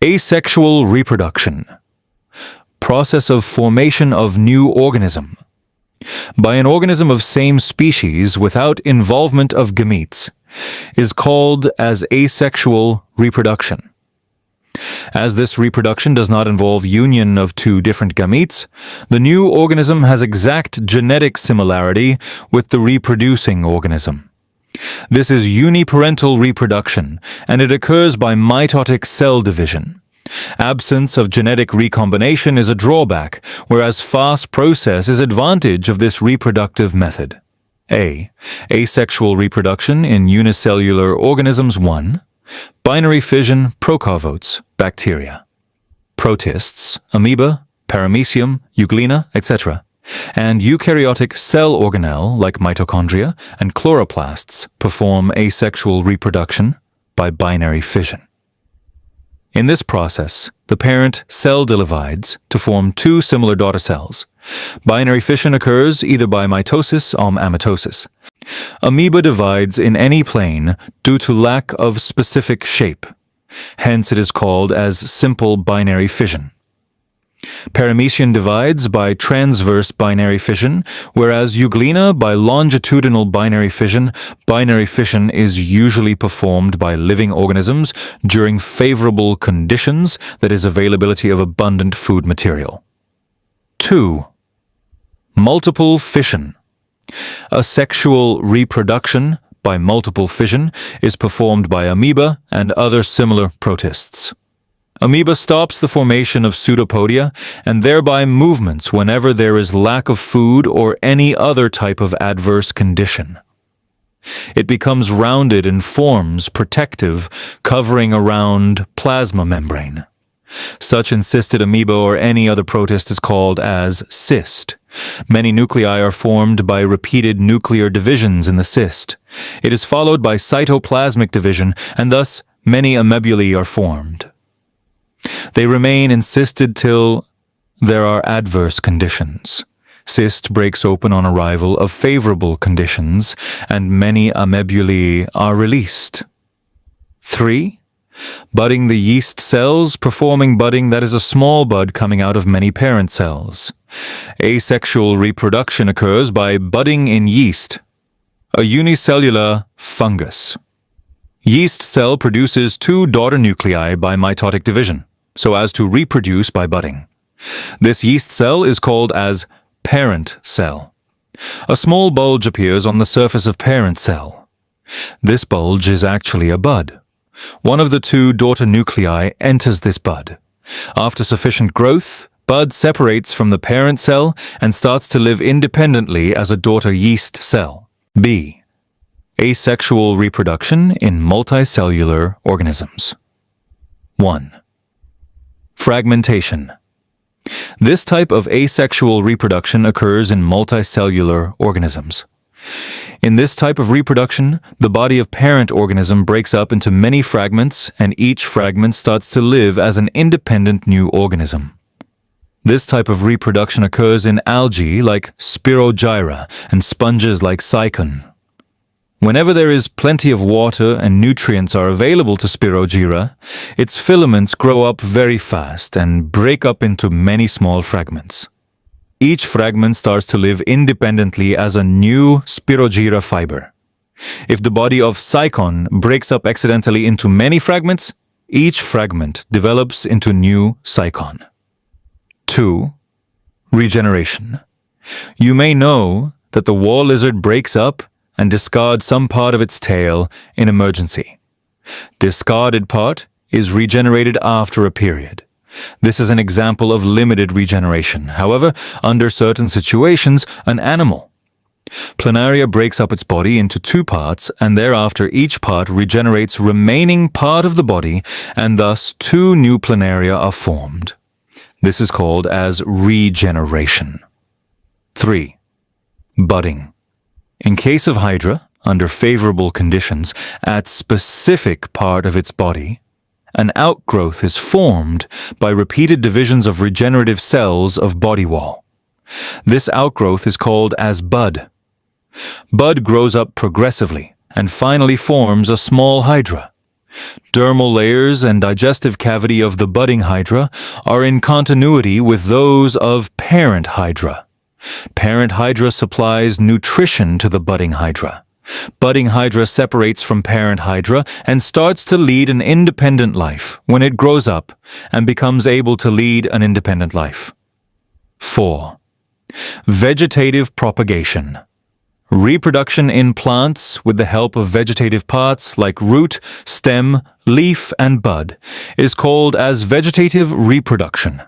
Asexual reproduction. Process of formation of new organism. By an organism of same species without involvement of gametes is called as asexual reproduction. As this reproduction does not involve union of two different gametes, the new organism has exact genetic similarity with the reproducing organism. This is uniparental reproduction, and it occurs by mitotic cell division. Absence of genetic recombination is a drawback, whereas fast process is advantage of this reproductive method. A. Asexual reproduction in unicellular organisms 1. Binary fission prokaryotes, bacteria. Protists, amoeba, paramecium, euglena, etc. And eukaryotic cell organelle like mitochondria and chloroplasts perform asexual reproduction by binary fission. In this process, the parent cell divides to form two similar daughter cells. Binary fission occurs either by mitosis or amitosis. Amoeba divides in any plane due to lack of specific shape. Hence it is called as simple binary fission. Paramecium divides by transverse binary fission, whereas euglena by longitudinal binary fission. Binary fission is usually performed by living organisms during favorable conditions, that is, availability of abundant food material. 2. Multiple fission. Asexual reproduction by multiple fission is performed by amoeba and other similar protists. Amoeba stops the formation of pseudopodia and thereby movements whenever there is lack of food or any other type of adverse condition. It becomes rounded and forms protective, covering around plasma membrane. Such encysted amoeba or any other protist is called as cyst. Many nuclei are formed by repeated nuclear divisions in the cyst. It is followed by cytoplasmic division, and thus many amebulae are formed. They remain encysted till there are adverse conditions. Cyst breaks open on arrival of favorable conditions, and many amebulae are released. 3. Budding the yeast cells, performing budding that is a small bud coming out of many parent cells. Asexual reproduction occurs by budding in yeast, a unicellular fungus. Yeast cell produces two daughter nuclei by mitotic division, so as to reproduce by budding. This yeast cell is called as parent cell. A small bulge appears on the surface of parent cell. This bulge is actually a bud. One of the two daughter nuclei enters this bud. After sufficient growth, bud separates from the parent cell and starts to live independently as a daughter yeast cell. B. Asexual reproduction in multicellular organisms. 1. Fragmentation. This type of asexual reproduction occurs in multicellular organisms. In this type of reproduction, the body of parent organism breaks up into many fragments, and each fragment starts to live as an independent new organism. This type of reproduction occurs in algae like Spirogyra and sponges like Cycon. Whenever there is plenty of water and nutrients are available to Spirogyra, its filaments grow up very fast and break up into many small fragments. Each fragment starts to live independently as a new Spirogyra fiber. If the body of Cycon breaks up accidentally into many fragments, each fragment develops into new Cycon. 2. Regeneration. You may know that the wall lizard breaks up and discards some part of its tail in emergency. Discarded part is regenerated after a period. This is an example of limited regeneration. However, under certain situations, an animal. Planaria breaks up its body into two parts, and thereafter each part regenerates remaining part of the body, and thus two new planaria are formed. This is called as regeneration. 3. Budding. In case of Hydra, under favorable conditions, at specific part of its body, an outgrowth is formed by repeated divisions of regenerative cells of body wall. This outgrowth is called as bud. Bud grows up progressively and finally forms a small hydra. Dermal layers and digestive cavity of the budding Hydra are in continuity with those of parent Hydra. Parent Hydra supplies nutrition to the budding Hydra. Budding Hydra separates from parent Hydra and starts to lead an independent life when it grows up and becomes able to lead an independent life. 4. Vegetative propagation. Reproduction in plants with the help of vegetative parts like root, stem, leaf, and bud is called as vegetative reproduction.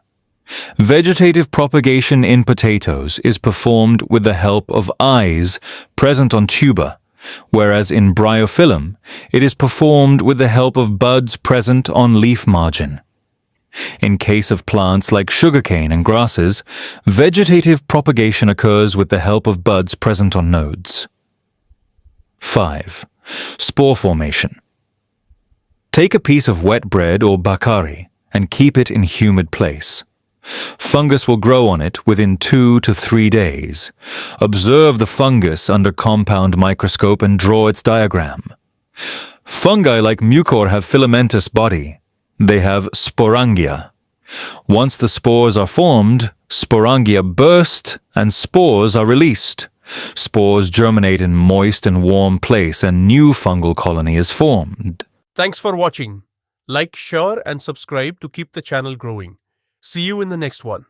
Vegetative propagation in potatoes is performed with the help of eyes present on tuber, whereas in bryophyllum it is performed with the help of buds present on leaf margin. In case of plants like sugarcane and grasses, vegetative propagation occurs with the help of buds present on nodes. 5. Spore formation. Take a piece of wet bread or bakari and keep it in humid place. Fungus will grow on it within 2 to 3 days. Observe the fungus under compound microscope and draw its diagram. Fungi like mucor have filamentous body. They have sporangia. Once the spores are formed, sporangia burst and spores are released. Spores germinate in moist and warm place and new fungal colony is formed. Thanks for watching. Like, share and subscribe to keep the channel growing. See you in the next one.